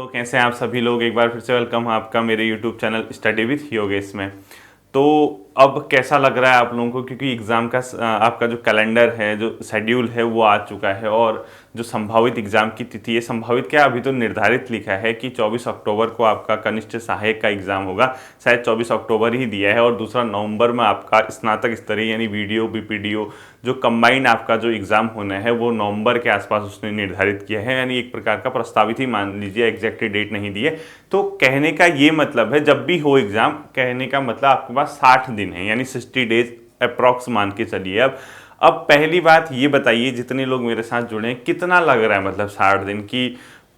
तो कैसे हैं आप सभी लोग। एक बार फिर से वेलकम है आपका मेरे YouTube channel study with Yogesh में। तो अब कैसा लग रहा है आप लोगों को, क्योंकि एग्ज़ाम का आपका जो कैलेंडर है, जो शेड्यूल है वो आ चुका है और जो संभावित एग्ज़ाम की तिथि है, संभावित क्या अभी तो निर्धारित लिखा है कि 24 अक्टूबर को आपका कनिष्ठ सहायक का एग्ज़ाम होगा, शायद 24 अक्टूबर ही दिया है, और दूसरा नवंबर में आपका स्नातक स्तरीय यानी वीडियो बीपीडीओ जो कंबाइंड आपका जो एग्ज़ाम होना है वो नवंबर के आसपास उसने निर्धारित किया है, यानी एक प्रकार का प्रस्तावित ही मान लीजिए, एग्जैक्ट डेट नहीं दी है। तो कहने का ये मतलब है जब भी हो एग्ज़ाम, कहने का मतलब आपके पास 60 दिन है, यानी 60 डेज अप्रॉक्स मान के चलिए। अब पहली बात ये बताइए, जितने लोग मेरे साथ जुड़े हैं, कितना लग रहा है, मतलब 60 दिन की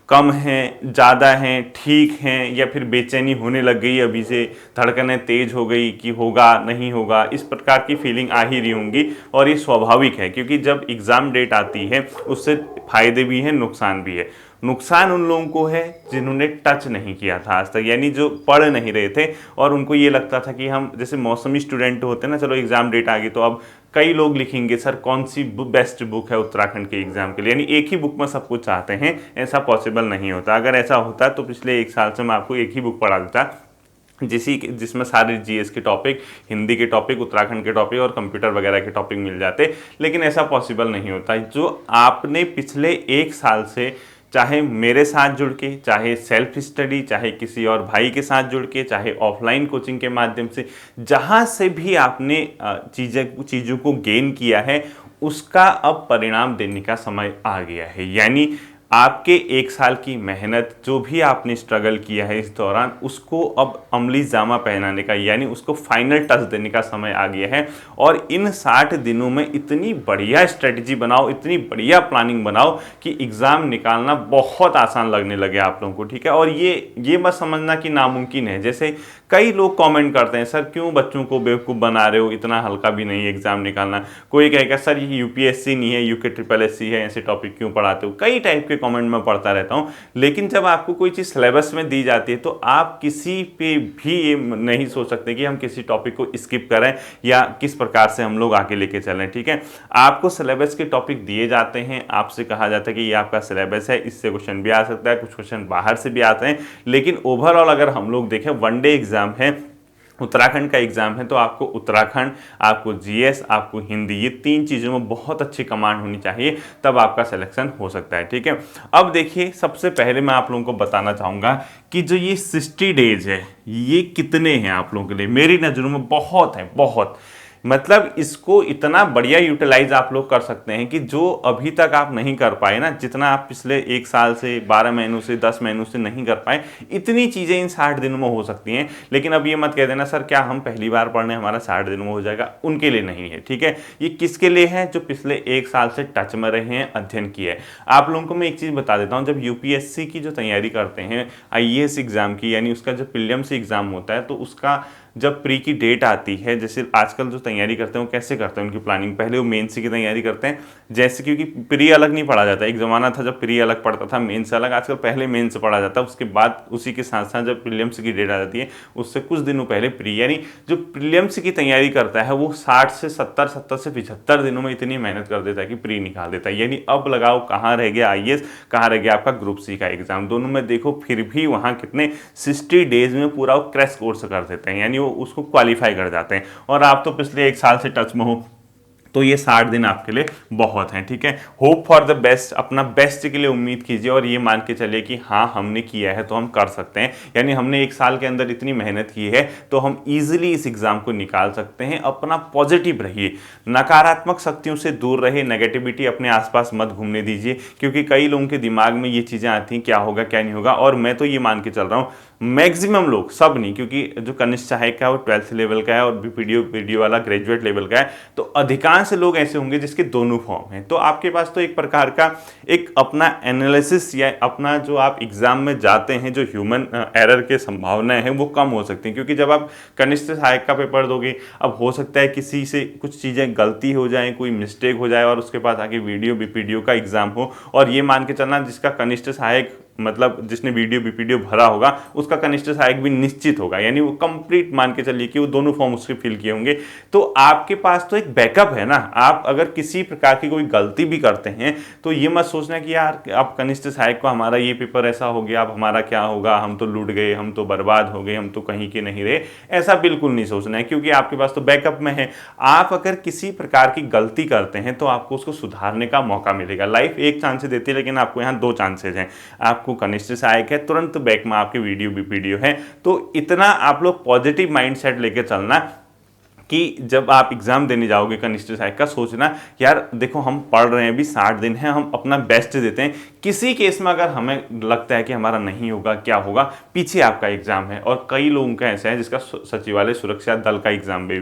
कम हैं, ज़्यादा हैं, ठीक हैं, या फिर बेचैनी होने लग गई अभी से, धड़कनें तेज हो गई कि होगा नहीं होगा, इस प्रकार की फीलिंग आ ही रही होंगी। और ये स्वाभाविक है, क्योंकि जब एग्ज़ाम डेट आती है उससे फ़ायदे भी हैं, नुकसान भी है। नुकसान उन लोगों को है जिन्होंने टच नहीं किया था आज तक, यानी जो पढ़ नहीं रहे थे और उनको ये लगता था कि हम जैसे मौसमी स्टूडेंट होते हैं ना, चलो एग्ज़ाम डेट आ गई तो अब कई लोग लिखेंगे सर कौन सी बेस्ट बुक है उत्तराखंड के एग्ज़ाम के लिए, यानी एक ही बुक में सब कुछ चाहते हैं। ऐसा पॉसिबल नहीं होता। अगर ऐसा होता तो पिछले 1 साल से मैं आपको एक ही बुक पढ़ा देता, जिसमें सारे जीएस के टॉपिक, हिंदी के टॉपिक, उत्तराखंड के टॉपिक और कंप्यूटर वगैरह के टॉपिक मिल जाते। लेकिन ऐसा पॉसिबल नहीं होता। जो आपने पिछले 1 साल से, चाहे मेरे साथ जुड़ के, चाहे सेल्फ स्टडी, चाहे किसी और भाई के साथ जुड़ के, चाहे ऑफलाइन कोचिंग के माध्यम से, जहाँ से भी आपने चीज़ों को गेन किया है, उसका अब परिणाम देने का समय आ गया है। यानी आपके 1 साल की मेहनत, जो भी आपने स्ट्रगल किया है इस दौरान, उसको अब अमली जामा पहनाने का, यानी उसको फाइनल टच देने का समय आ गया है। और इन 60 दिनों में इतनी बढ़िया स्ट्रेटजी बनाओ, इतनी बढ़िया प्लानिंग बनाओ कि एग्ज़ाम निकालना बहुत आसान लगने लगे आप लोगों को। ठीक है, और ये मत समझना कि नामुमकिन है। जैसे कई लोग कमेंट करते हैं, सर क्यों बच्चों को बेवकूफ़ बना रहे हो, इतना हल्का भी नहीं एग्ज़ाम निकालना। कोई कहेगा सर ये यूपीएससी नहीं है, यूके ट्रिपल एससी है, ऐसे टॉपिक क्यों पढ़ाते हो। कई टाइप के कमेंट में पढ़ता रहता हूँ। लेकिन जब आपको कोई चीज़ सिलेबस में दी जाती है तो आप किसी पे भी ये नहीं सोच सकते कि हम किसी टॉपिक को स्किप करें या किस प्रकार से हम लोग आगे लेके चलें। ठीक है, आपको सिलेबस के टॉपिक दिए जाते हैं, आपसे कहा जाता है कि ये आपका सिलेबस है, इससे क्वेश्चन भी आ सकता है, कुछ क्वेश्चन बाहर से भी आते हैं। लेकिन ओवरऑल अगर हम लोग देखें, वनडे एग्जाम है, उत्तराखंड का एग्जाम है, तो आपको उत्तराखंड, आपको जीएस, आपको हिंदी, ये 3 चीज़ों में बहुत अच्छी कमांड होनी चाहिए, तब आपका सिलेक्शन हो सकता है। ठीक है, अब देखिए, सबसे पहले मैं आप लोगों को बताना चाहूँगा कि जो ये 60 डेज है, ये कितने हैं आप लोगों के लिए। मेरी नज़रों में बहुत है, बहुत, मतलब इसको इतना बढ़िया यूटिलाइज आप लोग कर सकते हैं कि जो अभी तक आप नहीं कर पाए ना, जितना आप पिछले 1 साल से, 12 महीनों से, 10 महीनों से नहीं कर पाए, इतनी चीज़ें इन 60 दिनों में हो सकती हैं। लेकिन अब ये मत कह देना सर क्या हम पहली बार पढ़ने हमारा 60 दिनों में हो जाएगा, उनके लिए नहीं है। ठीक है, ये किसके लिए है, जो पिछले 1 साल से टच में रहे हैं, अध्ययन किया है। आप लोगों को मैं एक चीज़ बता देता हूँ, जब यूपीएससी की जो तैयारी करते हैं, आईएएस एग्जाम की, यानी उसका जो प्रीलिम्स एग्जाम होता है, तो उसका जब प्री की डेट आती है, जैसे आजकल जो तैयारी करते हैं वो कैसे करते हैं, उनकी प्लानिंग पहले वो मेंस की तैयारी करते हैं। जैसे क्योंकि प्री अलग नहीं पढ़ा जाता, एक ज़माना था जब प्री अलग पढ़ता था, मेंस अलग। आजकल पहले मेंस पढ़ा जाता है, उसके बाद उसी के साथ साथ जब प्रीलिम्स की डेट आ जाती है उससे कुछ दिनों पहले प्री, यानी जो प्रीलिम्स की तैयारी करता है वो 60 से 70 से 75 दिनों में इतनी मेहनत कर देता है कि प्री निकाल देता है। यानी अब लगाओ कहाँ रह गया आईएएस, कहाँ रह गया आपका ग्रुप सी का एग्जाम, दोनों में देखो फिर भी वहाँ कितने 60 डेज में पूरा क्रैश कोर्स कर देते हैं, यानी वो उसको क्वालिफाई कर जाते हैं। और आप तो पिछले 1 साल से टच में हो, तो ये 60 दिन आपके लिए बहुत हैं। ठीक है, होप फॉर द बेस्ट, अपना बेस्ट के लिए उम्मीद कीजिए और ये मान के चलिए कि हाँ हमने किया है तो हम कर सकते हैं, यानी हमने 1 साल के अंदर इतनी मेहनत की है तो हम इजीली इस एग्जाम को निकाल सकते हैं। अपना पॉजिटिव रहिए, नकारात्मक शक्तियों से दूर रहे, नेगेटिविटी अपने आसपास मत घूमने दीजिए, क्योंकि कई लोगों के दिमाग में ये चीज़ें आती हैं क्या होगा क्या नहीं होगा। और मैं तो ये मान के चल रहा हूँ मैक्सिमम लोग, सब नहीं, क्योंकि जो कनिष्ठ सहायक का है वो 12th लेवल का है और वीडियो वाला ग्रेजुएट लेवल का है, तो अधिकांश लोग ऐसे होंगे जिसके दोनों फॉर्म हैं। तो आपके पास तो एक प्रकार का एक अपना एनालिसिस या अपना जो आप एग्जाम में जाते हैं, जो ह्यूमन एरर के संभावनाएं हैं वो कम हो सकती हैं, क्योंकि जब आप कनिष्ठ सहायक का पेपर दोगे, अब हो सकता है किसी से कुछ चीज़ें गलती हो जाए, कोई मिस्टेक हो जाए और उसके बाद आगे वीडियो बीपीडीओ का एग्जाम हो, और ये मान के चलना जिसका कनिष्ठ सहायक मतलब जिसने वीडियो बीपीडीओ भरा होगा उसका कनिष्ठ सहायक भी निश्चित होगा, यानी वो कंप्लीट मान के चलिए कि वो दोनों फॉर्म उसके फिल किए होंगे। तो आपके पास तो एक बैकअप है ना। आप अगर किसी प्रकार की कोई गलती भी करते हैं तो ये मत सोचना कि यार अब कनिष्ठ सहायक को हमारा ये पेपर ऐसा हो गया, अब हमारा क्या होगा, हम तो लूट गए, हम तो बर्बाद हो गए, हम तो कहीं के नहीं रहे। ऐसा बिल्कुल नहीं सोचना है, क्योंकि आपके पास तो बैकअप में है। आप अगर किसी प्रकार की गलती करते हैं तो आपको उसको सुधारने का मौका मिलेगा। लाइफ एक चांस देती है, लेकिन आपको यहाँ 2 चांसेज हैं। आपको कनिष्ठ सहायक है, तुरंत बैक में आपके वीडियो बीपीडीओ है। तो इतना आप लोग पॉजिटिव माइंडसेट लेके चलना कि जब आप एग्जाम देने जाओगे कनिष्ठ सहायक का, सोचना यार देखो हम पढ़ रहे हैं, अभी 60 दिन है, हम अपना बेस्ट देते हैं। किसी केस में अगर हमें लगता है कि हमारा नहीं होगा, क्या होगा, पीछे आपका एग्जाम है। और कई लोगों का ऐसा है जिसका सचिवालय सुरक्षा दल का एग्जाम भी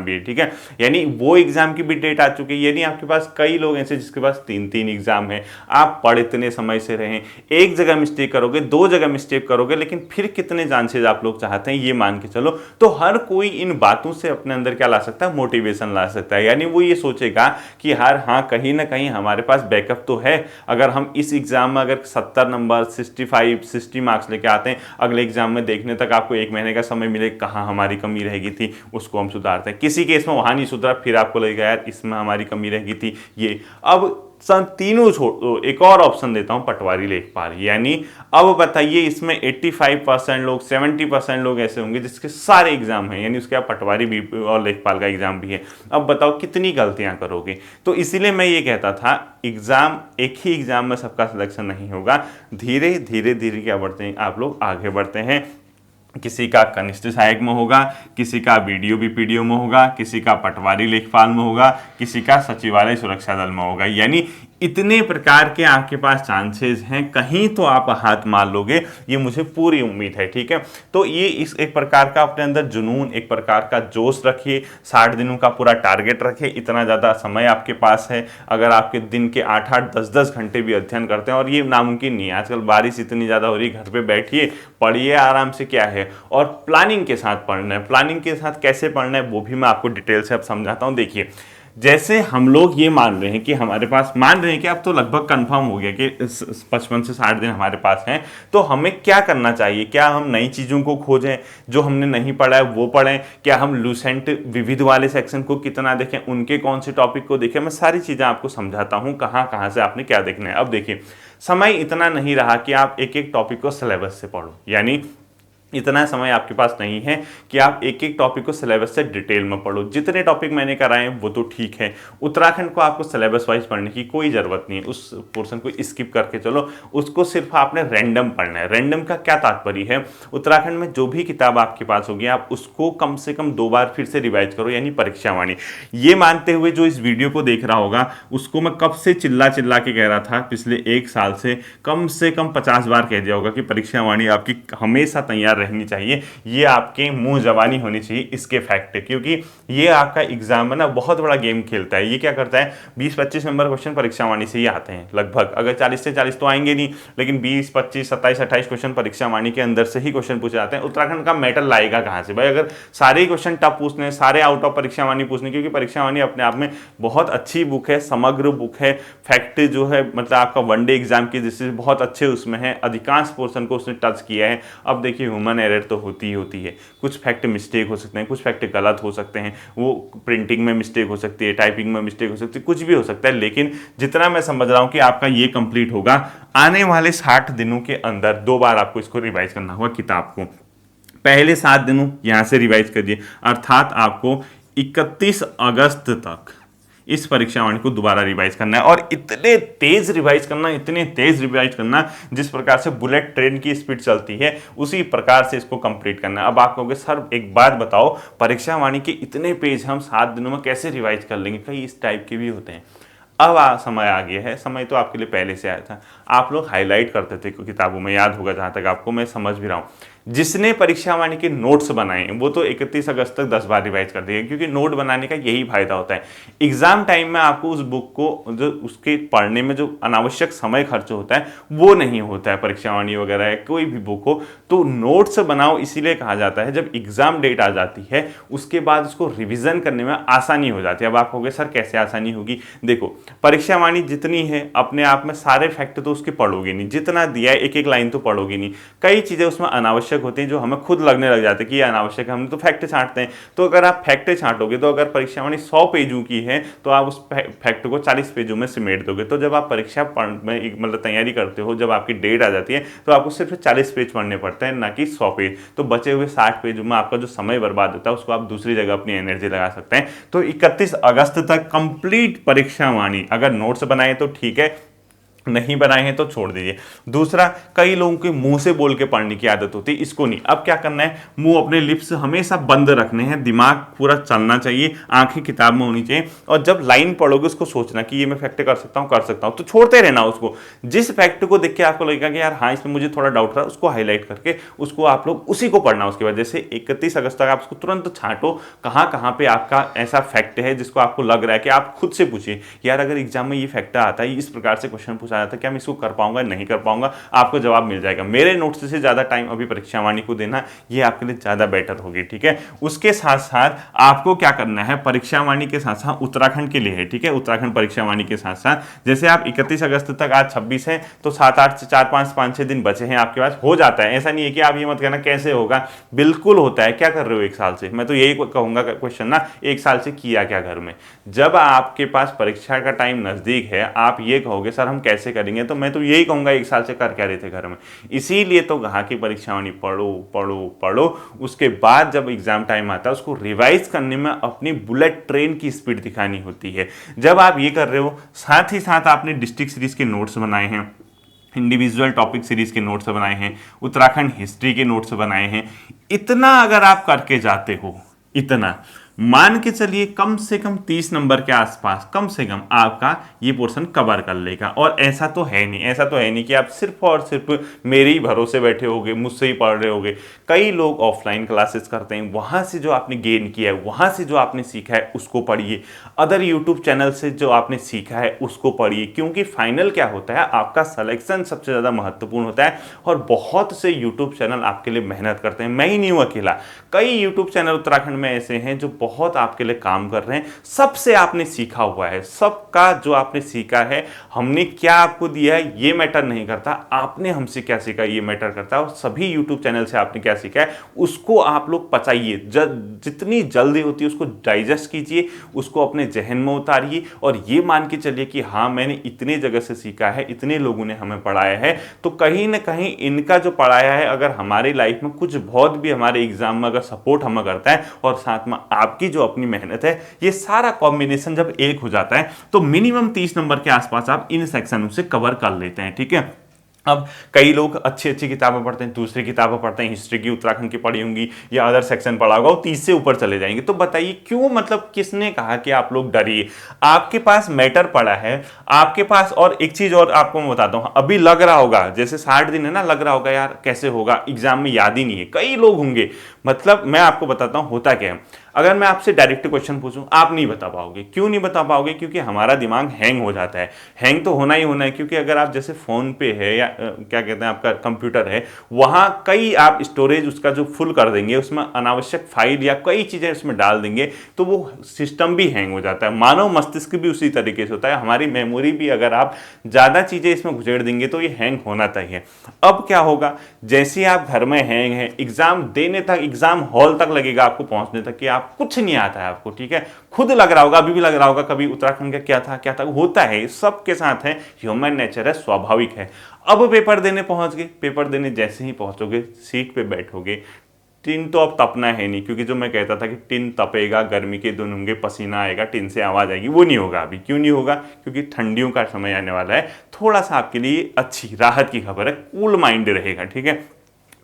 है, ठीक है, यानी वो एग्जाम की भी डेट आ चुकी है। यानी आपके पास कई लोग ऐसे जिसके पास 3 एग्जाम है। आप पढ़ इतने समय से रहे, एक जगह मिस्टेक करोगे, 2 जगह मिस्टेक करोगे, लेकिन फिर कितने चांसेज आप लोग चाहते हैं ये मान के चलो। तो हर कोई इन बातों से अपने अंदर क्या ला सकता है, मोटिवेशन ला सकता है। यानी वो ये सोचेगा कि यार हाँ कहीं ना कहीं हमारे पास बैकअप तो है। अगर हम इस एग्जाम में अगर 70 नंबर 60 मार्क्स लेके आते हैं, अगले एग्जाम में देखने तक आपको 1 महीने का समय मिले, कहाँ हमारी कमी रहेगी थी उसको हम सुधारते हैं। किसी केस में वहां नहीं सुधरा, फिर आपको लगेगा यार इसमें हमारी कमी रहेगी थी ये। अब तीनों छोड़ दो, एक और ऑप्शन देता हूं, पटवारी लेखपाल। यानी अब बताइए इसमें 85% लोग 70% लोग ऐसे होंगे जिसके सारे एग्जाम हैं, यानी उसके आप पटवारी भी और लेखपाल का एग्जाम भी है। अब बताओ कितनी गलतियां करोगे। तो इसीलिए मैं ये कहता था एग्जाम, एक ही एग्जाम में सबका सिलेक्शन नहीं होगा। धीरे धीरे धीरे क्या बढ़ते हैं आप लोग, आगे बढ़ते हैं। किसी का कनिष्ठ सहायक में होगा, किसी का वीडियो बीपीडीओ में होगा, किसी का पटवारी लेखपाल में होगा, किसी का सचिवालय सुरक्षा दल में होगा। यानी इतने प्रकार के आपके पास चांसेस हैं, कहीं तो आप हाथ मार लोगे, ये मुझे पूरी उम्मीद है, ठीक है। तो ये इस एक प्रकार का अपने अंदर जुनून, एक प्रकार का जोश रखिए। 60 दिनों का पूरा टारगेट रखिए, इतना ज़्यादा समय आपके पास है। अगर आपके दिन के 8-8 10-10 घंटे भी अध्ययन करते हैं, और ये नामुमकिन नहीं है, आजकल बारिश इतनी ज़्यादा हो रही है, घर पे बैठिए पढ़िए आराम से, क्या है। और प्लानिंग के साथ पढ़ना है। प्लानिंग के साथ कैसे पढ़ना है वो भी मैं आपको डिटेल से अब समझाता हूँ। देखिए जैसे हम लोग ये मान रहे हैं कि हमारे पास, मान रहे हैं कि अब तो लगभग कंफर्म हो गया कि 55 से 60 दिन हमारे पास हैं, तो हमें क्या करना चाहिए। क्या हम नई चीज़ों को खोजें, जो हमने नहीं पढ़ा है वो पढ़ें, क्या हम लूसेंट विविध वाले सेक्शन को कितना देखें, उनके कौन से टॉपिक को देखें। मैं सारी चीज़ें आपको समझाता हूँ कहाँ कहाँ से आपने क्या देखना है। अब देखिए समय इतना नहीं रहा कि आप एक एक टॉपिक को सिलेबस से पढ़ो, यानी इतना समय आपके पास नहीं है कि आप एक एक टॉपिक को सिलेबस से डिटेल में पढ़ो। जितने टॉपिक मैंने कराए हैं वो तो ठीक है, उत्तराखंड को आपको सिलेबस वाइज पढ़ने की कोई ज़रूरत नहीं है। उस पोर्शन को स्किप करके चलो, उसको सिर्फ आपने रैंडम पढ़ना है। रैंडम का क्या तात्पर्य है, उत्तराखंड में जो भी किताब आपके पास होगी आप उसको कम से कम 2 बार फिर से रिवाइज करो, यानी परीक्षावाणी। ये मानते हुए जो इस वीडियो को देख रहा होगा उसको मैं कब से चिल्ला चिल्ला के कह रहा था, पिछले 1 साल से कम 50 बार कह दिया होगा कि परीक्षावाणी आपकी हमेशा तैयार रहनी चाहिए। ये आपके मुंह जबानी होनी चाहिए इसके फैक्ट, क्योंकि ये आपका एग्जाम में ना बहुत बड़ा गेम खेलता है। ये क्या करता है, 20-25 नंबर क्वेश्चन परीक्षावाणी से ही आते हैं लगभग। अगर 40 से 40 तो आएंगे नहीं, लेकिन 20, 25, 27, 28 क्वेश्चन परीक्षावाणी के अंदर से ही क्वेश्चन पूछे जाते हैं। उत्तराखंड का मेटल लाएगा कहाँ से भाई, अगर सारे क्वेश्चन टफ पूछने, सारे आउट ऑफ परीक्षावाणी पूछने, क्योंकि परीक्षावाणी अपने आप में बहुत अच्छी बुक है, समग्र बुक है। फैक्ट जो है मतलब आपका वनडे एग्जाम की जिससे बहुत अच्छे उसमें है, अधिकांश पोर्शन को उसने टच किया है। अब देखिए ह्यूमन एरर तो होती ही होती है, कुछ फैक्ट मिस्टेक हो सकते हैं, कुछ फैक्ट गलत हो सकते हैं, वो प्रिंटिंग में मिस्टेक हो सकती है, टाइपिंग में मिस्टेक हो सकती है, कुछ भी हो सकता है। लेकिन जितना मैं समझ रहा हूं कि आपका ये कंप्लीट होगा, आने वाले 60 दिनों के अंदर 2 बार आपको इसको रिवाइज करना होगा किताब को। पहले 7 दिनों यहां से रिवाइज करिए, अर्थात आपको 31 अगस्त तक इस परीक्षावाणी को दोबारा रिवाइज करना है। और इतने तेज रिवाइज करना जिस प्रकार से बुलेट ट्रेन की स्पीड चलती है उसी प्रकार से इसको कंप्लीट करना है। अब आप कहोगे सर एक बात बताओ, परीक्षावाणी के इतने पेज हम 7 दिनों में कैसे रिवाइज कर लेंगे, कई इस टाइप के भी होते हैं। अब समय आ गया है, समय तो आपके लिए पहले से आया था, आप लोग हाईलाइट करते थे किताबों में, याद होगा जहाँ तक आपको मैं समझ भी रहा हूँ। जिसने परीक्षा वाणी के नोट्स बनाए हैं वो तो 31 अगस्त तक 10 बार रिवाइज कर देगा, क्योंकि नोट बनाने का यही फायदा होता है। एग्जाम टाइम में आपको उस बुक को जो उसके पढ़ने में जो अनावश्यक समय खर्च होता है वो नहीं होता है। परीक्षा वाणी वगैरह है, कोई भी बुक हो तो नोट्स बनाओ, इसीलिए कहा जाता है जब एग्जाम डेट आ जाती है उसके बाद उसको रिवीजन करने में आसानी हो जाती है। अब आप कहोगे सर कैसे आसानी होगी? देखो, परीक्षा वाणी जितनी है अपने आप में सारे फैक्ट तो उसके पढ़ोगे नहीं, जितना दिया है एक एक लाइन तो पढ़ोगे नहीं, कई चीजें उसमें अनावश्यक होती हैं जो हमें खुद लगने लग जाते हैं कि ये अनावश्यक है, हम तो फैक्ट छांटते हैं। तो अगर आप फैक्ट छांटोगे तो अगर परीक्षा वाणी 100 पेजों की है तो आप उस फैक्ट को 40 पेजों में सिमेट दोगे। तो जब आप परीक्षा में मतलब तैयारी करते हो, जब आपकी डेट आ जाती है तो आपको सिर्फ 40 पेज पढ़ने पड़ते हैं, ना कि 100 पेज। तो बचे हुए 60 पेजों में आपका जो समय बर्बाद होता है उसको आप दूसरी जगह अपनी एनर्जी लगा सकते हैं। तो 31 अगस्त तक कंप्लीट परीक्षा वाणी, अगर नोट्स बनाए तो ठीक है, नहीं बनाए हैं तो छोड़ दीजिए। दूसरा, कई लोगों के मुंह से बोल के पढ़ने की आदत होती है, इसको नहीं। अब क्या करना है, मुंह अपने लिप्स हमेशा बंद रखने हैं, दिमाग पूरा चलना चाहिए, आंखें किताब में होनी चाहिए, और जब लाइन पढ़ोगे उसको सोचना कि ये मैं फैक्ट कर सकता हूं, तो छोड़ते रहना उसको। जिस फैक्ट को देख के आपको लगेगा कि यार हाँ इसमें मुझे थोड़ा डाउट रहा, उसको हाईलाइट करके उसको आप लोग उसी को पढ़ना। उसके बाद जैसे 31 अगस्त तक आप उसको तुरंत छांटो, कहाँ कहाँ पे आपका ऐसा फैक्ट है जिसको आपको लग रहा है कि आप खुद से पूछिए यार अगर एग्जाम में ये फैक्ट आता है, इस प्रकार से क्वेश्चन पूछा जाता है, क्या मैं इसको कर पाऊंगा, नहीं कर पाऊंगा, आपको जवाब मिल जाएगा। मेरे नोट्स से ज्यादा टाइम अभी परीक्षा वाणी को देना, ये आपके लिए ज्यादा बेटर होगी, ठीक है। उसके साथ साथ आपको क्या करना है, परीक्षा वाणी के साथ साथ उत्तराखंड के लिए है, ठीक है, उत्तराखंड परीक्षा वाणी के साथ साथ जैसे आप 31 अगस्त तक, आज 26 है तो 7-8 से 4-5-5-6 दिन बचे हैं आपके पास, हो जाता है। ऐसा नहीं है कि आप ये मत कहना कैसे होगा, बिल्कुल होता है। क्या कर रहे हो एक साल से? मैं तो यही कहूंगा क्वेश्चन ना, एक साल से किया क्या घर में? जब आपके पास परीक्षा का टाइम नजदीक है आप ये कहोगे सर हम कैसे करेंगे, तो मैं तो यही कहूंगा एक साल से कर क्या रहे थे घर में। इसीलिए तो कहा कि परीक्षा वाणी पढ़ो पढ़ो पढ़ो, उसके बाद जब एग्जाम टाइम आता है उसको रिवाइज करने में अपनी बुलेट ट्रेन की स्पीड दिखानी होती है। जब आप ये कर रहे हो, साथ ही साथ आपने डिस्ट्रिक्ट सीरीज के नोट्स बनाए हैं, इंडिविजुअल टॉपिक सीरीज के नोट्स बनाए हैं, उत्तराखंड हिस्ट्री के नोट्स बनाए हैं, इतना अगर आप करके जाते हो, इतना मान के चलिए कम से कम 30 नंबर के आसपास कम से कम आपका ये पोर्शन कवर कर लेगा। और ऐसा तो है नहीं, ऐसा तो है नहीं कि आप सिर्फ और सिर्फ मेरे ही भरोसे बैठे होगे, मुझसे ही पढ़ रहे होगे। कई लोग ऑफलाइन क्लासेस करते हैं, वहां से जो आपने गेन किया है, वहां से जो आपने सीखा है उसको पढ़िए, अदर यूट्यूब चैनल से जो आपने सीखा है उसको पढ़िए, क्योंकि फाइनल क्या होता है, आपका सिलेक्शन सबसे ज्यादा महत्वपूर्ण होता है। और बहुत से यूट्यूब चैनल आपके लिए मेहनत करते हैं, मैं ही नहीं हूं अकेला, कई यूट्यूब चैनल उत्तराखंड में ऐसे हैं जो बहुत आपके लिए काम कर रहे हैं। सबसे आपने सीखा हुआ है, सबका जो आपने सीखा है, हमने क्या आपको दिया है ये मैटर नहीं करता, आपने हमसे क्या सीखा ये मैटर करता है। और सभी यूट्यूब चैनल से आपने क्या सीखा है उसको आप लोग पचाइए, जितनी जल्दी होती है उसको डाइजेस्ट कीजिए, उसको अपने जहन में उतारिए, और ये मान के चलिए कि हाँ मैंने इतने जगह से सीखा है, इतने लोगों ने हमें पढ़ाया है, तो कहीं ना कहीं इनका जो पढ़ाया है अगर हमारी लाइफ में कुछ बहुत भी हमारे एग्जाम में अगर सपोर्ट हमें करता है, और साथ में आपकी जो अपनी मेहनत है, ये सारा कॉम्बिनेशन जब एक हो जाता है तो मिनिमम 30 नंबर के आसपास आप इन सेक्शनों से कवर कर लेते हैं, ठीक है। अब कई लोग अच्छी अच्छी किताबें पढ़ते हैं, दूसरी किताबें पढ़ते हैं, हिस्ट्री की उत्तराखंड की पढ़ी होंगी या अदर सेक्शन पढ़ा होगा, वो 30 से ऊपर चले जाएंगे। तो बताइए क्यों, मतलब किसने कहा कि आप लोग डरिए? आपके पास मैटर पड़ा है आपके पास। और एक चीज और आपको मैं बताता हूं, अभी लग रहा होगा जैसे 60 दिन है ना, लग रहा होगा यार कैसे होगा, एग्जाम में याद ही नहीं है, कई लोग होंगे। मतलब मैं आपको बताता हूं होता क्या है, अगर मैं आपसे डायरेक्ट क्वेश्चन पूछूं आप नहीं बता पाओगे। क्यों नहीं बता पाओगे? क्योंकि हमारा दिमाग हैंग हो जाता है, हैंग तो होना ही होना है। क्योंकि अगर आप जैसे फोन पे है या क्या कहते हैं आपका कंप्यूटर है, वहां कई आप स्टोरेज उसका जो फुल कर देंगे, उसमें अनावश्यक फाइल या कई चीजें उसमें डाल देंगे, तो वो सिस्टम भी हैंग हो जाता है। मानव मस्तिष्क भी उसी तरीके से होता है, हमारी मेमोरी भी अगर आप ज्यादा चीजें इसमें घुसेड़ देंगे तो ये हैंग होना चाहिए। अब क्या होगा, जैसे ही आप घर में हैंग है, एग्जाम देने तक, एग्जाम हॉल तक लगेगा आपको पहुंचने तक कि आप कुछ नहीं आता है आपको, ठीक है। खुद लग रहा होगा, अभी भी लग रहा होगा कभी उत्तराखंड का क्या था क्या था, होता है, सबके साथ है, ह्यूमन नेचर है, स्वाभाविक है। अब पेपर देने पहुंच गए, पेपर देने जैसे ही पहुंचोगे, सीट पे बैठोगे, टिन तो अब तपना है नहीं, क्योंकि जो मैं कहता था कि टिन तपेगा, गर्मी के दिन होंगे, पसीना आएगा, टिन से आवाज आएगी, वो नहीं होगा अभी। क्यों नहीं होगा? क्योंकि ठंडियों का समय आने वाला है, थोड़ा सा आपके लिए अच्छी राहत की खबर है, कूल माइंड रहेगा, ठीक है।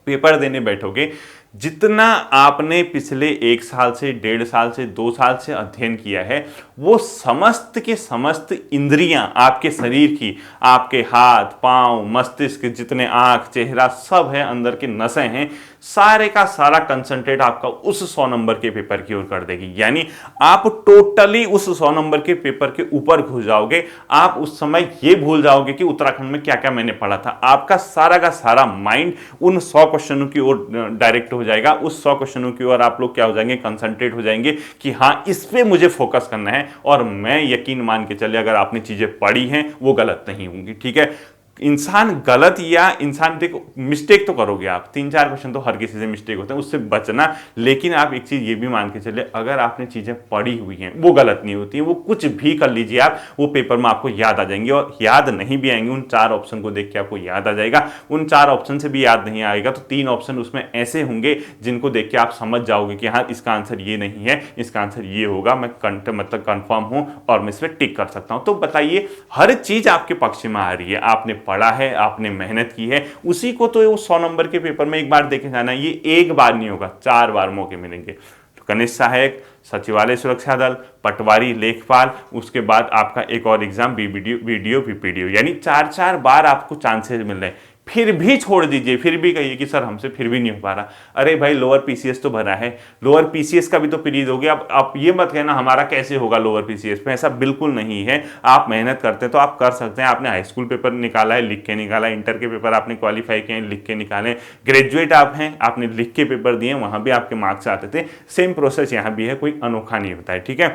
पेपर देने बैठोगे, जितना आपने पिछले 1 साल से, 1.5 साल से, 2 साल से अध्ययन किया है, वो समस्त के समस्त इंद्रियां आपके शरीर की, आपके हाथ, पांव, मस्तिष्क, जितने आंख, चेहरा सब है, अंदर के नसें हैं, सारे का सारा कंसंट्रेट आपका उस 100 नंबर के पेपर की ओर कर देगी। यानी आप टोटली उस 100 नंबर के पेपर के ऊपर घुस जाओगे। आप उस समय ये भूल जाओगे कि उत्तराखंड में क्या क्या मैंने पढ़ा था। आपका सारा का सारा माइंड उन 100 क्वेश्चनों की ओर डायरेक्ट हो जाएगा। उस 100 क्वेश्चनों की ओर आप लोग क्या हो जाएंगे, कंसंट्रेट हो जाएंगे कि हाँ, इस पे मुझे फोकस करना है। और मैं यकीन मान के चले, अगर आपने चीजें पढ़ी हैं वो गलत नहीं होंगी। ठीक है, इंसान गलत या इंसान, देखो मिस्टेक तो करोगे आप, 3-4 क्वेश्चन तो हर किसी से मिस्टेक होते हैं, उससे बचना। लेकिन आप एक चीज ये भी मान के चले, अगर आपने चीजें पढ़ी हुई हैं वो गलत नहीं होती, वो कुछ भी कर लीजिए आप, वो पेपर में आपको याद आ जाएंगे। और याद नहीं भी आएंगे, उन 4 ऑप्शन को देख के आपको याद आ जाएगा। उन 4 ऑप्शन से भी याद नहीं आएगा तो 3 ऑप्शन उसमें ऐसे होंगे जिनको देख के आप समझ जाओगे कि हाँ, इसका आंसर ये नहीं है, इसका आंसर ये होगा, मैं मतलब कंफर्म हूं और मैं इसमें टिक कर सकता हूं। तो बताइए, हर चीज आपके पक्ष में आ रही है, आपने पढ़ा है, आपने मेहनत की है, उसी को तो 100 नंबर के पेपर में एक बार देखे जाना है। ये एक बार नहीं होगा, 4 बार मौके मिलेंगे। तो कनिष्ठ सहायक, सचिवालय सुरक्षा दल, पटवारी, लेखपाल, उसके बाद आपका एक और एग्जाम वीडियो पीपीडीओ, यानी 4-4 बार आपको चांसेस मिल रहे हैं। फिर भी छोड़ दीजिए, फिर भी कहिए कि सर हमसे फिर भी नहीं हो पा रहा। अरे भाई, लोअर पीसीएस तो भरा है, लोअर पीसीएस का भी तो पीरियड हो गया। अब आप ये मत कहना हमारा कैसे होगा लोअर पीसीएस पे, ऐसा बिल्कुल नहीं है। आप मेहनत करते हैं तो आप कर सकते हैं। आपने हाई स्कूल पेपर निकाला है, लिख के निकाला, इंटर के पेपर आपने क्वालिफाई किए हैं, लिख के निकाले, ग्रेजुएट आप हैं, आपने लिख के पेपर दिए, वहां भी आपके मार्क्स आते थे। सेम प्रोसेस यहाँ भी है, कोई अनोखा नहीं होता है। ठीक है,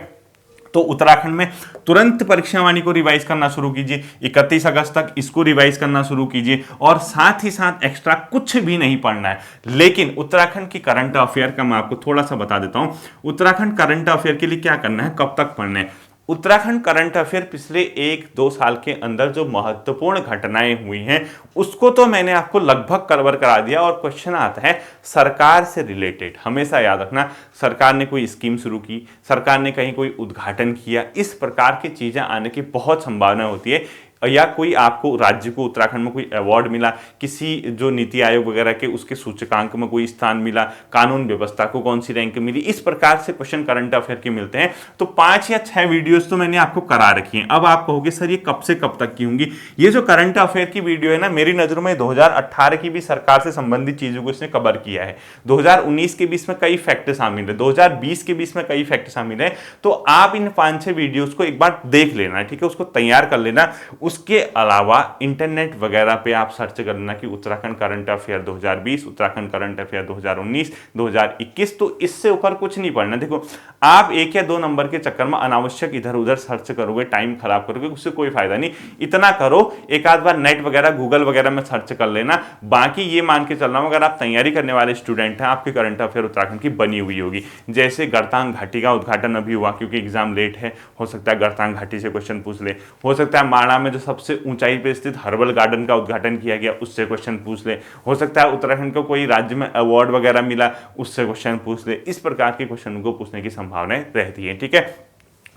तो उत्तराखंड में तुरंत परीक्षा वाणी को रिवाइज करना शुरू कीजिए। 31 अगस्त तक इसको रिवाइज करना शुरू कीजिए, और साथ ही साथ एक्स्ट्रा कुछ भी नहीं पढ़ना है। लेकिन उत्तराखंड की करंट अफेयर का मैं आपको थोड़ा सा बता देता हूं। उत्तराखंड करंट अफेयर के लिए क्या करना है, कब तक पढ़ना है। उत्तराखंड करंट अफेयर पिछले 1-2 साल के अंदर जो महत्वपूर्ण घटनाएं हुई हैं उसको तो मैंने आपको लगभग कवर करा दिया। और क्वेश्चन आता है सरकार से रिलेटेड। हमेशा याद रखना, सरकार ने कोई स्कीम शुरू की, सरकार ने कहीं कोई उद्घाटन किया, इस प्रकार की चीजें आने की बहुत संभावना होती है। या कोई आपको राज्य को, उत्तराखंड में कोई अवार्ड मिला, किसी जो नीति आयोग वगैरह के उसके सूचकांक में कोई स्थान मिला, कानून व्यवस्था को कौन सी रैंक मिली, इस प्रकार से क्वेश्चन करंट अफेयर के मिलते हैं। तो 5 या 6 वीडियोस तो मैंने आपको करा रखी हैं। अब आप कहोगे सर ये कब से कब तक की होंगी। ये जो करंट अफेयर की वीडियो है ना, मेरी नजरों में 2018 की भी सरकार से संबंधित चीजों को इसने कवर किया है। 2019 के बीच में कई फैक्ट शामिल है, 2020 के बीच में कई फैक्ट शामिल है। तो आप इन 5-6 वीडियोस को एक बार देख लेना, ठीक है, उसको तैयार कर लेना। उसके अलावा इंटरनेट वगैरह पे आप सर्च कर लेना कि Uttarakhand current affair 2020, Uttarakhand current affair 2019, 2021। तो इससे ऊपर कुछ नहीं पढ़ना। देखो, आप 1 या 2 नंबर के चक्कर में अनावश्यक इधर उधर सर्च करोगे, टाइम खराब करोगे, उससे कोई फायदा नहीं। इतना करो, एक आध बार नेट वगैरह, गूगल वगैरह में सर्च कर लेना। बाकी ये मान के चलना, अगर आप तैयारी करने वाले स्टूडेंट हैं, आपके करंट अफेयर उत्तराखंड की बनी हुई होगी। जैसे गड़तांग घाटी का उद्घाटन अभी हुआ, क्योंकि एग्जाम लेट है, हो सकता है गड़तांग घाटी से क्वेश्चन पूछ ले। हो सकता है माणा में जो सबसे ऊंचाई पे स्थित हर्बल गार्डन का उद्घाटन किया गया, उससे क्वेश्चन पूछ ले। हो सकता है उत्तराखंड को कोई राज्य में अवार्ड वगैरह मिला, उससे क्वेश्चन पूछ ले। इस प्रकार के क्वेश्चन को पूछने की संभावनाएं रहती है। ठीक है,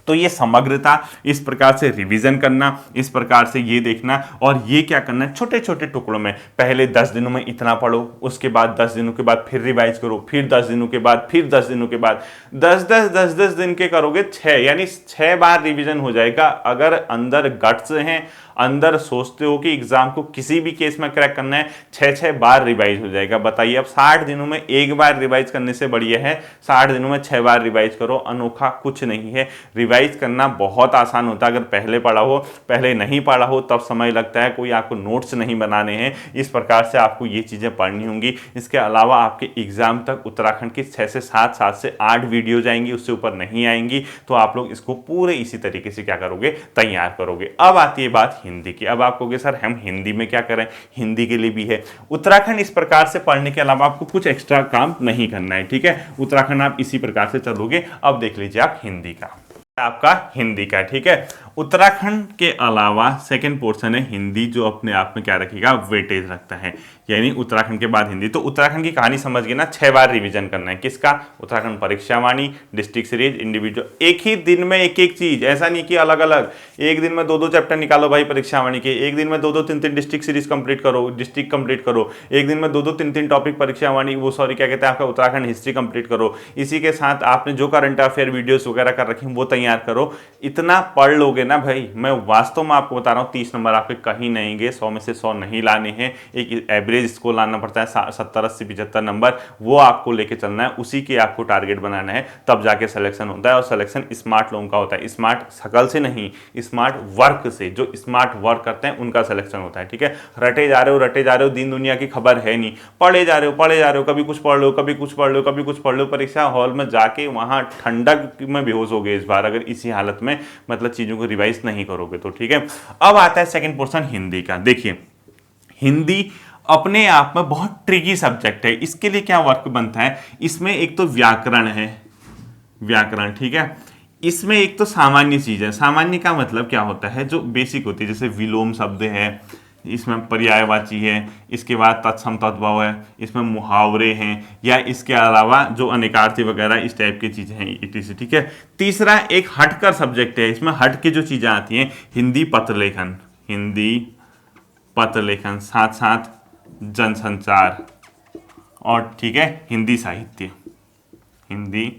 तो ये समग्रता, इस प्रकार से रिवीजन करना, इस प्रकार से ये देखना, और ये क्या करना है, छोटे छोटे टुकड़ों में। पहले 10 दिनों में इतना पढ़ो, उसके बाद 10 दिनों के बाद फिर रिवाइज करो, फिर 10 दिनों के बाद, फिर 10 दिनों के बाद, 10-10 दिन के करोगे 6, यानी 6 बार रिवीजन हो जाएगा। अगर अंदर गट्स हैं, अंदर सोचते हो कि एग्जाम को किसी भी केस में क्रैक करना है, 6-6 बार रिवाइज हो जाएगा। बताइए, अब 60 दिनों में एक बार रिवाइज करने से बढ़िया है 60 दिनों में 6 बार रिवाइज करो। अनोखा कुछ नहीं है, रिवाइज करना बहुत आसान होता है। अगर पहले पढ़ा हो, पहले नहीं पढ़ा हो, तब समय लगता है। कोई आपको नोट्स नहीं बनाने हैं, इस प्रकार से आपको ये चीजें पढ़नी होंगी। इसके अलावा आपके एग्जाम तक उत्तराखंड की 6 से 7, 7 से 8 वीडियो जाएंगी, उससे ऊपर नहीं आएंगी। तो आप लोग इसको पूरे इसी तरीके से क्या करोगे, तैयार करोगे। अब आती है बात हिंदी की। अब आप कहोगे सर हम हिंदी में क्या करें, हिंदी के लिए भी है उत्तराखंड। इस प्रकार से पढ़ने के अलावा आपको कुछ एक्स्ट्रा काम नहीं करना है। ठीक है, उत्तराखंड आप इसी प्रकार से चलोगे। अब देख लीजिए आप हिंदी का, आपका हिंदी का। ठीक है, उत्तराखंड के अलावा सेकंड पोर्शन है हिंदी, जो अपने आप में क्या रखेगा, वेटेज रखता है। यानी उत्तराखंड के बाद हिंदी। तो उत्तराखंड की कहानी समझ गए ना, 6 बार रिवीजन करना है। किसका? उत्तराखंड परीक्षा वाणी, डिस्ट्रिक्ट सीरीज, इंडिविजुअल, एक ही दिन में एक एक चीज, ऐसा नहीं कि अलग अलग। एक दिन में 2-2 चैप्टर निकालो भाई परीक्षा वाणी के, एक दिन में 2-2 3-3 डिस्ट्रिक्ट सीरीज कंप्लीट करो, डिस्ट्रिक्ट कंप्लीट करो, एक दिन में 2-2 3-3 टॉपिक परीक्षा वाणी, वो सॉरी क्या कहते हैं आपका उत्तराखंड हिस्ट्री कंप्लीट करो। इसी के साथ आपने जो करंट अफेयर वीडियोस वगैरह कर रखी वो तैयार करो। इतना पढ़ लोगे ना भाई, मैं वास्तव में आपको बता रहा हूँ 30 नंबर आपके कहीं नहीं गए, 100 में से 100 नहीं लाने हैं। एक एवरेज स्कोर लाना पड़ता है 70, 80, 75 नंबर, वो आपको लेके चलना है, उसी के आपको टारगेट बनाना है, तब जाके सिलेक्शन होता है। और सिलेक्शन स्मार्ट लोगों का होता है, स्मार्ट शकल से नहीं, स्मार्ट वर्क से। जो स्मार्ट वर्क करते हैं उनका सिलेक्शन होता है, ठीक है। रटे जा रहे हो, दिन दुनिया की खबर है नहीं, पढ़े जा रहे हो, कभी कुछ पढ़ लो, कभी कुछ पढ़ लो, कभी कुछ पढ़ लो, परीक्षा हॉल में जाके वहां ठंडक में बेहोश हो गए इस बार, अगर इसी हालत में मतलब चीजों को रिवाइज नहीं करोगे तो, ठीक है। अब आता है सेकंड पोर्शन हिंदी का। देखिए, हिंदी अपने आप में बहुत ट्रिकी सब्जेक्ट है। इसके लिए क्या वर्क बनता है, इसमें एक तो व्याकरण है, व्याकरण, ठीक है। इसमें एक तो सामान्य चीज है। सामान्य का मतलब क्या होता है, जो बेसिक होती है, जैसे विलोम शब्द है, इसमें पर्यायवाची है, इसके बाद तत्सम तद्भव है, इसमें मुहावरे हैं, या इसके अलावा जो अनेकार्थी वगैरह इस टाइप की चीजें हैं, इटीसी, ठीक है। तीसरा एक हटकर सब्जेक्ट है, इसमें हट के जो चीजें आती हैं, हिंदी पत्र लेखन, हिंदी पत्र लेखन, साथ साथ जनसंचार, और ठीक है हिंदी साहित्य, हिंदी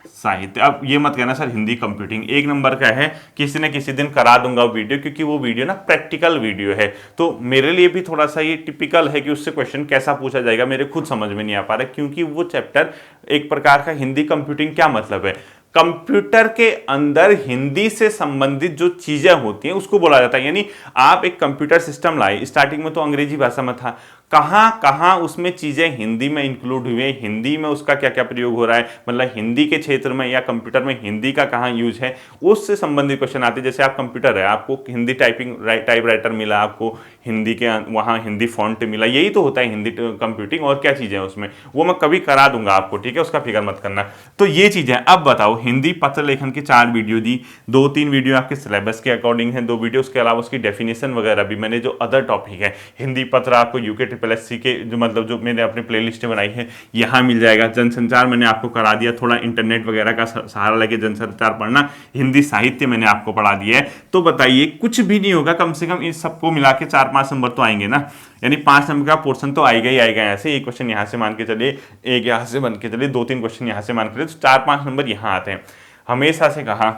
साहित्य। अब ये मत कहना सर हिंदी कंप्यूटिंग 1 नंबर का है, किसी न किसी दिन करा दूंगा वीडियो, क्योंकि वो वीडियो ना प्रैक्टिकल वीडियो है, तो मेरे लिए भी थोड़ा सा ये टिपिकल है कि उससे क्वेश्चन कैसा पूछा जाएगा मेरे खुद समझ में नहीं आ पा रहा, क्योंकि वो चैप्टर एक प्रकार का हिंदी कंप्यूटिंग क्या मतलब है, कंप्यूटर के अंदर हिंदी से संबंधित जो चीजें होती हैं उसको बोला जाता है। यानी आप एक कंप्यूटर सिस्टम लाए, स्टार्टिंग में तो अंग्रेजी भाषा में था, कहां कहां उसमें चीजें हिंदी में इंक्लूड हुई है, हिंदी में उसका क्या क्या प्रयोग हो रहा है, मतलब हिंदी के क्षेत्र में या कंप्यूटर में हिंदी का कहां यूज है, उससे संबंधित क्वेश्चन आते हैं। जैसे आप कंप्यूटर है, आपको हिंदी टाइप राइटर मिला, आपको हिंदी के वहां हिंदी फॉन्ट मिला, यही तो होता है हिंदी कंप्यूटिंग, और क्या चीजें उसमें, वो मैं कभी करा दूंगा आपको, ठीक है, उसका फिक्र मत करना। तो ये चीजें। अब बताओ, हिंदी पत्र लेखन की 4 वीडियो दी, 2-3 वीडियो आपके सिलेबस के अकॉर्डिंग है, 2 वीडियो उसके अलावा उसकी डेफिनेशन वगैरह भी मैंने जो अदर टॉपिक है, हिंदी पत्र आपको यूके SSC के जो मतलब जो मैंने अपनी प्लेलिस्ट बनाई है यहाँ मिल जाएगा। जनसंचार मैंने आपको करा दिया, थोड़ा इंटरनेट वगैरह का सहारा लेके जनसंचार पढ़ना। हिंदी साहित्य मैंने आपको पढ़ा दिया है। तो बताइए, कुछ भी नहीं होगा, कम से कम इन सबको मिला के 4-5 नंबर तो आएंगे ना, यानी 5 नंबर का पोर्शन तो आएगा ही आएगा। यहाँ से एक क्वेश्चन यहाँ से मान के चलिए, एक यहाँ से मान के चलिए, 2-3 क्वेश्चन यहाँ से मान के चलिए, तो 4-5 नंबर यहाँ आते हैं। हमेशा से कहा,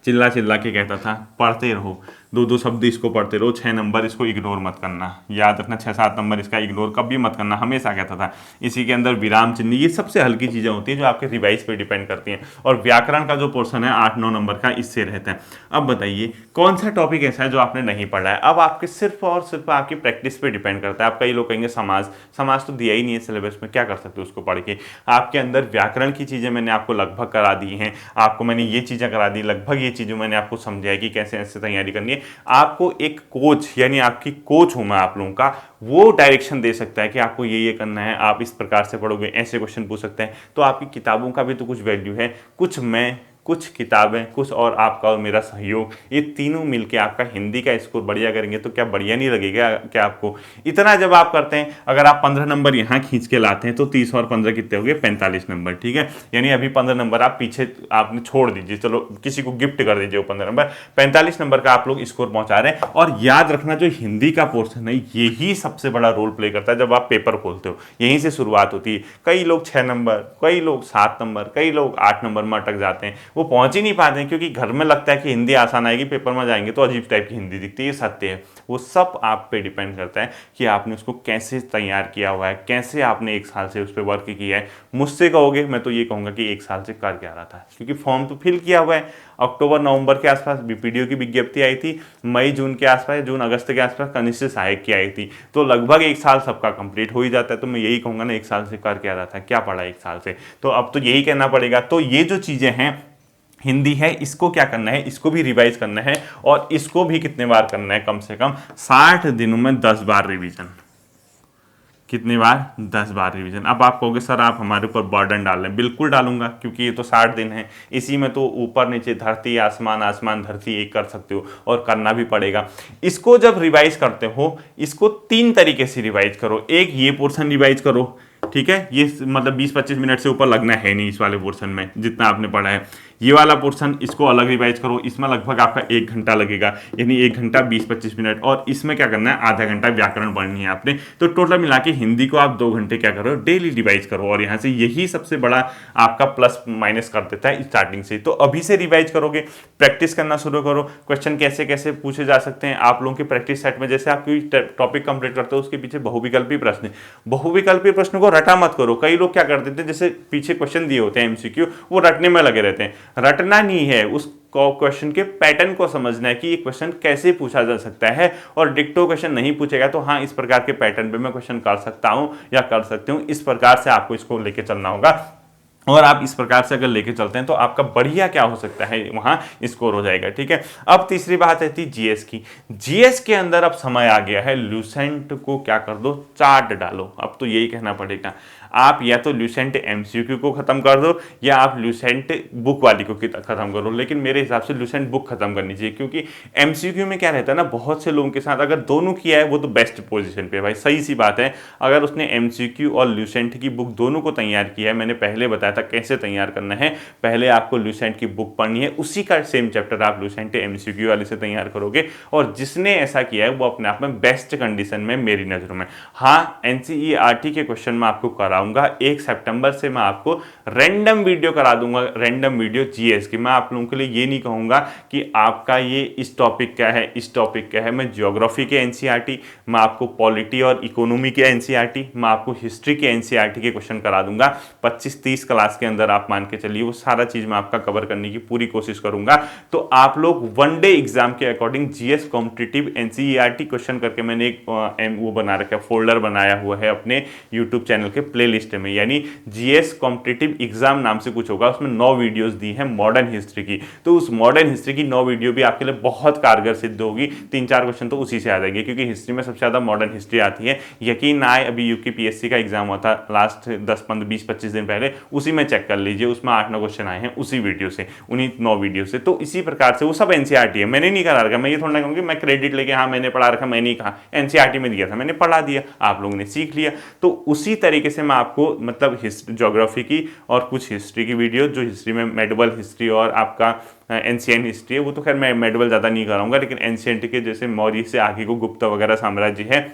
चिल्ला चिल्ला के कहता था, पढ़ते रहो, 2-2 शब्द इसको पढ़ते रहो, 6 नंबर इसको इग्नोर मत करना, याद रखना 6-7 नंबर इसका इग्नोर कभी मत करना, हमेशा कहता था। इसी के अंदर विराम चिन्ह, ये सबसे हल्की चीज़ें होती हैं जो आपके रिवाइज पे डिपेंड करती हैं। और व्याकरण का जो पोर्शन है 8-9 नंबर का, इससे रहता है। अब बताइए कौन सा टॉपिक ऐसा है जो आपने नहीं पढ़ा है। अब आपके सिर्फ और सिर्फ आपकी प्रैक्टिस पे डिपेंड करता है। आप कई लोग कहेंगे समाज तो दिया ही नहीं है सिलेबस में, क्या कर सकते हो उसको पढ़ के। आपके अंदर व्याकरण की चीज़ें मैंने आपको लगभग करा दी हैं, आपको मैंने ये चीज़ें करा दी, लगभग ये चीज़ें मैंने आपको समझाई कि कैसे ऐसे तैयारी करनी है। आपको एक कोच, यानी आपकी कोच हूं मैं आप लोगों का, वो डायरेक्शन दे सकता है कि आपको ये करना है, आप इस प्रकार से पढ़ोगे, ऐसे क्वेश्चन पूछ सकते हैं। तो आपकी किताबों का भी तो कुछ वैल्यू है, कुछ मैं, कुछ किताबें, कुछ और आपका और मेरा सहयोग, ये तीनों मिलके आपका हिंदी का स्कोर बढ़िया करेंगे। तो क्या बढ़िया नहीं लगेगा क्या आपको? इतना जब आप करते हैं, अगर आप 15 नंबर यहाँ खींच के लाते हैं तो 30 और 15 कितने हो गए? 45 नंबर, ठीक है। यानी अभी 15 नंबर आप पीछे आपने छोड़ दीजिए, चलो किसी को गिफ्ट कर दीजिए वो 15 नंबर, 45 नंबर का आप लोग स्कोर पहुंचा रहे हैं। और याद रखना, जो हिंदी का पोर्शन है यही सबसे बड़ा रोल प्ले करता है। जब आप पेपर खोलते हो यहीं से शुरुआत होती है। कई लोग 6 नंबर, कई लोग 7 नंबर, कई लोग 8 नंबर में अटक जाते हैं, वो पहुंच ही नहीं पाते हैं, क्योंकि घर में लगता है कि हिंदी आसान आएगी, पेपर में जाएंगे तो अजीब टाइप की हिंदी दिखती है। ये सत्य है, वो सब आप पे डिपेंड करता है कि आपने उसको कैसे तैयार किया हुआ है, कैसे आपने 1 साल से उस पर वर्क किया है। मुझसे कहोगे, मैं तो ये कहूँगा कि 1 साल से कर क्या रहा था, क्योंकि फॉर्म तो फिल किया हुआ है। अक्टूबर नवंबर के आसपास बीपीडीओ की विज्ञप्ति आई थी, मई जून के आसपास, जून अगस्त के आसपास कनिष्ठ सहायक की आई थी, तो लगभग 1 साल सबका कंप्लीट हो ही जाता है। तो मैं यही कहूँगा ना, 1 साल से कर क्या रहा था, क्या पढ़ा 1 साल से, तो अब तो यही कहना पड़ेगा। तो ये जो चीज़ें हैं हिंदी है, इसको क्या करना है, इसको भी रिवाइज करना है, और इसको भी कितने बार करना है? कम से कम 60 दिनों में 10 बार रिवीजन, कितनी बार? 10 बार रिवीजन। अब आप कहोगे सर आप हमारे ऊपर बर्डन डाल रहे हैं। बिल्कुल डालूंगा, क्योंकि ये तो 60 दिन है, इसी में तो ऊपर नीचे धरती आसमान आसमान धरती एक कर सकते हो, और करना भी पड़ेगा। इसको जब रिवाइज करते हो, इसको 3 तरीके से रिवाइज करो। एक, ये पोर्शन रिवाइज करो, ठीक है, ये मतलब 20-25 मिनट से ऊपर लगना है नहीं इस वाले पोर्शन में जितना आपने पढ़ा है। ये वाला पोर्शन इसको अलग रिवाइज करो, इसमें लगभग आपका 1 घंटा लगेगा, यानी 1 घंटा 20-25 मिनट, और इसमें क्या करना है, आधा घंटा व्याकरण पढ़नी है आपने। तो टोटल मिला के हिंदी को आप 2 घंटे क्या करो, डेली रिवाइज करो, और यहाँ से यही सबसे बड़ा आपका प्लस माइनस कर देता है स्टार्टिंग से। तो अभी से रिवाइज करोगे, प्रैक्टिस करना शुरू करो। क्वेश्चन कैसे कैसे पूछे जा सकते हैं आप लोगों के प्रैक्टिस सेट में, जैसे आप कोई टॉपिक कंप्लीट करते हो उसके पीछे बहुविकल्पी प्रश्न, बहुविकल्पी प्रश्न को रटा मत करो। कई लोग क्या करते थे, जैसे पीछे क्वेश्चन दिए होते हैं एमसीक्यू, वो रटने में लगे रहते हैं। रटना नहीं है, उस क्वेश्चन के पैटर्न को समझना है कि ये क्वेश्चन कैसे पूछा जा सकता है, और डिक्टो क्वेश्चन नहीं पूछेगा तो हाँ, इस प्रकार के पैटर्न पे मैं क्वेश्चन कर सकता हूं या कर सकती हूं, इस प्रकार से आपको इसको लेके चलना होगा। और आप इस प्रकार से अगर लेके चलते हैं तो आपका बढ़िया क्या हो सकता है, वहां स्कोर हो जाएगा, ठीक है। अब तीसरी बात है जीएस की। जीएस के अंदर अब समय आ गया है, लूसेंट को क्या कर दो, चार्ट डालो। अब तो यही कहना पड़ेगा, आप या तो लूसेंट एमसीक्यू को खत्म कर दो, या आप लूसेंट बुक वाली को खत्म करो। लेकिन मेरे हिसाब से लूसेंट बुक खत्म करनी चाहिए, क्योंकि एमसीक्यू में क्या रहता है ना, बहुत से लोगों के साथ अगर दोनों किया है वो तो बेस्ट पोजीशन पे है भाई, सही सी बात है। अगर उसने एमसीक्यू और लूसेंट की बुक दोनों को तैयार किया है, मैंने पहले बताया था कैसे तैयार करना है। पहले आपको लूसेंट की बुक पढ़नी है, उसी का सेम चैप्टर आप लूसेंट एमसीक्यू वाले से तैयार करोगे, और जिसने ऐसा किया है वो अपने आप में बेस्ट कंडीशन में मेरी नजरों में। हाँ, एनसीईआरटी के क्वेश्चन में आपको कराऊंगा, 1 सितंबर से मैं आपको रैंडम वीडियो करा दूंगा, रैंडम वीडियो जीएस की। मैं आप लोगों के लिए ये नहीं कहूंगा कि आपका ये इस टॉपिक का है, इस टॉपिक का है। मैं ज्योग्राफी के एनसीईआरटी, मैं आपको पॉलिटी और इकोनॉमी के एनसीईआरटी, मैं आपको हिस्ट्री के एनसीईआरटी के क्वेश्चन करा दूंगा। 25-30 क्लास के अंदर आप मान के चलिए, वो सारा चीज मैं आपका कवर करने की पूरी कोशिश करूंगा। तो आप लोग वन डे एग्जाम के according GS competitive NCERT question करके मैंने एक वो बना रखा है, फोल्डर बनाया हुआ है अपने यूट्यूब चैनल के प्लेलिस्ट में, यानी जीएस कॉम्पिटिटिव एग्जाम नाम से कुछ होगा। उसमें 9 वीडियोस दी हैं मॉडर्न हिस्ट्री की। तो उस मॉडर्न हिस्ट्री की 9 वीडियो भी आपके लिए बहुत कारगर सिद्ध होगी। 3-4 क्वेश्चन तो उसी से आ जाएंगे, क्योंकि हिस्ट्री में सबसे ज्यादा मॉडर्न हिस्ट्री आती है। यकीन ना आए, अभी यूपीपीएससी का एग्जाम हुआ था लास्ट 10-15-20-25 दिन पहले, उसी में चेक कर लीजिए, उसमें 8-9 क्वेश्चन आए हैं उसी वीडियो से, उन्हीं 9 वीडियो से। तो इसी प्रकार से वो सब एनसीईआरटी है, मैंने नहीं करा रखा। मैं ये थोड़ा कहूँगी मैं क्रेडिट लेके हाँ मैंने पढ़ा रखा, मैंने नहीं कहा, एनसीईआरटी में दिया था, मैंने पढ़ा दिया, आप लोगों ने सीख लिया। तो उसी तरीके से मैं आपको मतलब ज्योग्राफी की और कुछ हिस्ट्री की वीडियो, जो हिस्ट्री में मेडिवल हिस्ट्री और आपका एंशिएंट हिस्ट्री है, वो तो खैर मैं मेडिवल ज़्यादा नहीं कराऊंगा, लेकिन एंशिएंट के जैसे मौर्य से आगे को गुप्त वगैरह साम्राज्य है,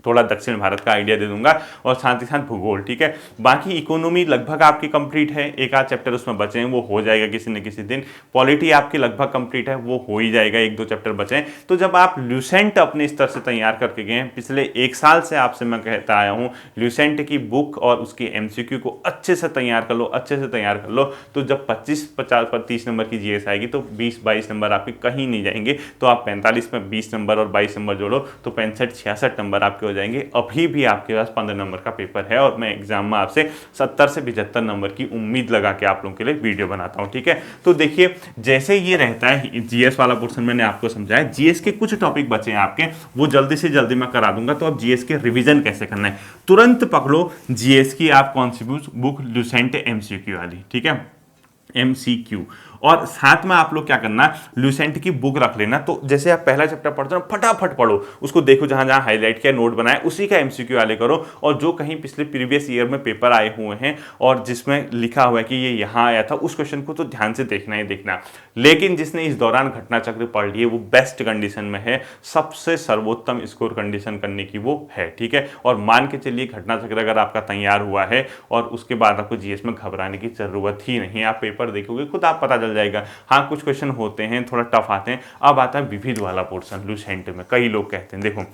थोड़ा दक्षिण भारत का आइडिया दे दूंगा, और साथ ही साथ भूगोल, ठीक है। बाकी इकोनॉमी लगभग आपकी कंप्लीट है, एक आध चैप्टर उसमें बचे हैं, वो हो जाएगा किसी न किसी दिन। पॉलिटी आपकी लगभग कंप्लीट है, वो हो ही जाएगा, 1-2 चैप्टर बचे हैं। तो जब आप ल्यूसेंट अपने स्तर से तैयार करके गए हैं, पिछले 1 साल से आपसे मैं कहता आया हूँ, ल्यूसेंट की बुक और उसकी एमसीक्यू को अच्छे से तैयार कर लो, अच्छे से तैयार कर लो। तो जब 25-50-30 नंबर की जीएस आएगी तो 20-22 नंबर आपके कहीं नहीं जाएंगे। तो आप 45 में 20 नंबर और 22 नंबर जोड़ो तो 65-66 नंबर आपके हो जाएंगे। अभी भी आपके पास 15 नंबर का पेपर है, और मैं एग्जाम में आपसे 70 से 75 नंबर की उम्मीद लगा के आप लोगों के लिए वीडियो बनाता हूं, ठीक है। तो देखिए, जैसे ये रहता है, जीएस वाला पोर्शन मैंने आपको समझाया, जीएस के कुछ टॉपिक बचे हैं आपके, वो जल्दी से जल्दी मैं करा दूंगा। तो अब जीएस के रिवीजन कैसे करना है, तुरंत पकड़ो जीएस की आप कौन सी बुक, लूसेंट एमसीक्यू वाली, ठीक है, एमसीक्यू। और साथ में आप लोग क्या करना, लूसेंट की बुक रख लेना। तो जैसे आप पहला चैप्टर पढ़ते हो ना, फटाफट पढ़ो उसको, देखो जहां जहां हाईलाइट किया, नोट बनाया, उसी का एमसीक्यू वाले करो। और जो कहीं पिछले प्रीवियस ईयर में पेपर आए हुए हैं और जिसमें लिखा हुआ है कि ये यहाँ आया था, उस क्वेश्चन को तो ध्यान से देखना ही देखना। लेकिन जिसने इस दौरान घटना चक्र पढ़ लिए, वो बेस्ट कंडीशन में है, सबसे सर्वोत्तम स्कोर कंडीशन करने की वो है, ठीक है। और मान के चलिए घटना चक्र अगर आपका तैयार हुआ है, और उसके बाद आपको जीएस में घबराने की जरूरत ही नहीं, आप पेपर देखोगे खुद आप पता चल जाएगा। हाँ, कुछ क्वेश्चन होते हैं थोड़ा टफ आते हैं। अब आता है विविध वाला पोर्शन लूसेंट में। कई लोग कहते हैं, देखो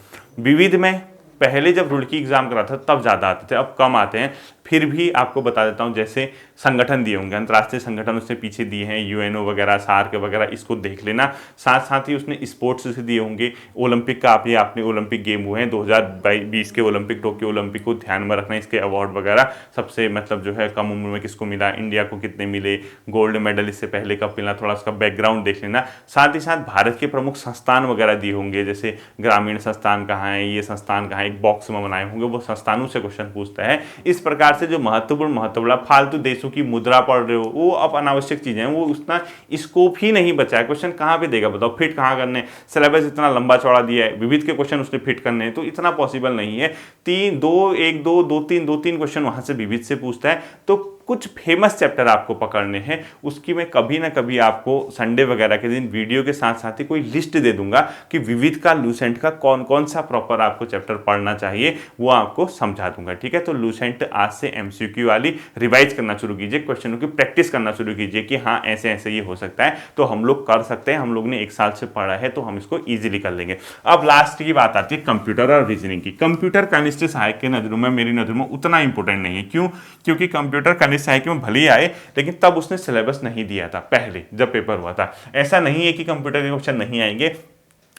विविध में पहले जब रुड़की एग्जाम करा था तब ज़्यादा आते थे, अब कम आते हैं। फिर भी आपको बता देता हूं, जैसे संगठन दिए होंगे, अंतर्राष्ट्रीय संगठन उससे पीछे दिए हैं, यूएनओ वगैरह, सार्क वगैरह, इसको देख लेना। साथ साथ ही उसने स्पोर्ट्स से दिए होंगे, ओलंपिक का आप ये आपने ओलंपिक गेम हुए हैं 2020 के ओलंपिक, टोक्यो ओलंपिक को ध्यान में रखना, इसके अवार्ड वगैरह, सबसे मतलब जो है कम उम्र में किसको मिला, इंडिया को कितने मिले, गोल्ड मेडल इससे पहले कब मिला, थोड़ा उसका बैकग्राउंड देख लेना। साथ ही साथ भारत के प्रमुख संस्थान वगैरह दिए होंगे, जैसे ग्रामीण संस्थान कहाँ है, ये संस्थान कहाँ है, एक बॉक्स में बनाए होंगे, वो संस्थानों से क्वेश्चन पूछता है। इस प्रकार से जो महत्वपूर्ण फालतू देशों की मुद्रा पढ़ रहे हो, वो अब अनावश्यक चीजें हैं, वो उतना स्कोप ही नहीं बचा है। क्वेश्चन कहाँ पे देगा बताओ, फिट कहाँ करने, सिलेबस इतना लंबा चौड़ा दिया है, विविध के क्वेश्चन उसने फिट करने हैं, तो इतना पॉसिबल नहीं है। 2 3 क्वेश्चन वहां से विविध से पूछता है। तो कुछ फेमस चैप्टर आपको पकड़ने हैं, उसकी मैं कभी ना कभी आपको संडे वगैरह के दिन वीडियो के साथ साथ ही कोई लिस्ट दे दूंगा कि विविध का, लूसेंट का कौन कौन सा प्रॉपर आपको चैप्टर पढ़ना चाहिए, वो आपको समझा दूंगा। ठीक है, तो लूसेंट आज से एमसीक्यू वाली रिवाइज करना शुरू कीजिए, क्वेश्चनों की प्रैक्टिस करना शुरू कीजिए कि हाँ ऐसे ऐसे ये हो सकता है, तो हम लोग कर सकते हैं, हम लोग ने 1 साल से पढ़ा है तो हम इसको ईजिली कर लेंगे। अब लास्ट की बात आती है कंप्यूटर और रीजनिंग की। कंप्यूटर केमिस्ट्री सहायक के नजरों में, मेरी नजरों में उतना इंपॉर्टेंट नहीं है। क्यों? क्योंकि कंप्यूटर केमिस्ट्री सहायक में भले ही आए, लेकिन तब उसने सिलेबस नहीं दिया था पहले जब पेपर हुआ था। ऐसा नहीं है कि कंप्यूटर के क्वेश्चन नहीं आएंगे,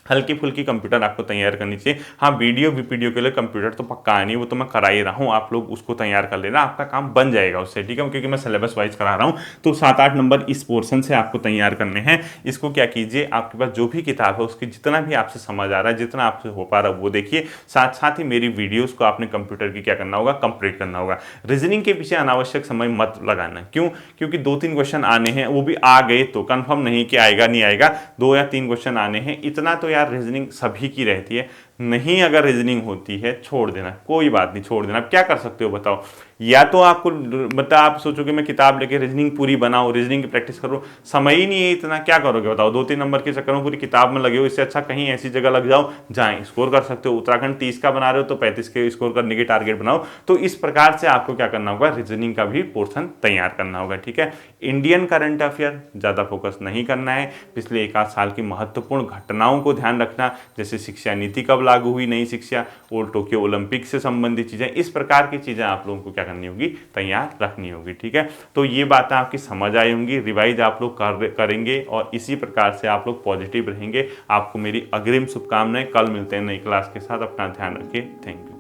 हल्की फुल्की कंप्यूटर आपको तैयार करनी चाहिए। हाँ, वीडियो के लिए कंप्यूटर तो पक्का आनी है, वो तो मैं करा ही रहा हूँ, आप लोग उसको तैयार कर लेना, आपका काम बन जाएगा उससे। ठीक है, क्योंकि मैं सिलेबस वाइज करा रहा हूँ, तो 7-8 नंबर इस पोर्शन से आपको तैयार करने हैं। इसको क्या कीजिए, आपके पास जो भी किताब है उसकी जितना भी आपसे समझ आ रहा है, जितना आपसे हो पा रहा है वो देखिए, साथ साथ ही मेरी वीडियोज़ को आपने कंप्यूटर की क्या करना होगा, कंप्लीट करना होगा। रीजनिंग के पीछे अनावश्यक समय मत लगाना। क्यों? क्योंकि 2-3 क्वेश्चन आने हैं, वो भी आ गए तो कंफर्म नहीं कि आएगा नहीं आएगा, 2 या 3 क्वेश्चन आने हैं, इतना तो यार रीजनिंग सभी की रहती है। नहीं अगर रीजनिंग होती है छोड़ देना, कोई बात नहीं, छोड़ देना। आप क्या कर सकते हो बताओ, या तो आपको मतलब आप सोचोगे मैं किताब लेके रीजनिंग पूरी बनाऊं, रीजनिंग की प्रैक्टिस करूं, समय ही नहीं है इतना, क्या करोगे बताओ? 2-3 नंबर के चक्कर में पूरी किताब में लगे हो, इससे अच्छा कहीं ऐसी जगह लग जाओ जहां स्कोर कर सकते हो। उत्तराखंड 30 का बना रहे हो तो 35 के स्कोर करने के टारगेट बनाओ। तो इस प्रकार से आपको क्या करना होगा, रीजनिंग का भी पोर्शन तैयार करना होगा। ठीक है, इंडियन करंट अफेयर ज़्यादा फोकस नहीं करना है, पिछले 1-8 साल की महत्वपूर्ण घटनाओं को ध्यान रखना, जैसे शिक्षा नीति कब लागू हुई, नई शिक्षा, और टोक्यो ओलंपिक से संबंधित चीज़ें, इस प्रकार की चीज़ें आप लोगों को क्या करनी होगी, तैयार रखनी होगी। ठीक है, तो ये बातें आपकी समझ आई होंगी, रिवाइज आप लोग करेंगे और इसी प्रकार से आप लोग पॉजिटिव रहेंगे। आपको मेरी अग्रिम शुभकामनाएं। कल मिलते हैं नई क्लास के साथ, अपना ध्यान रखिए। Thank you.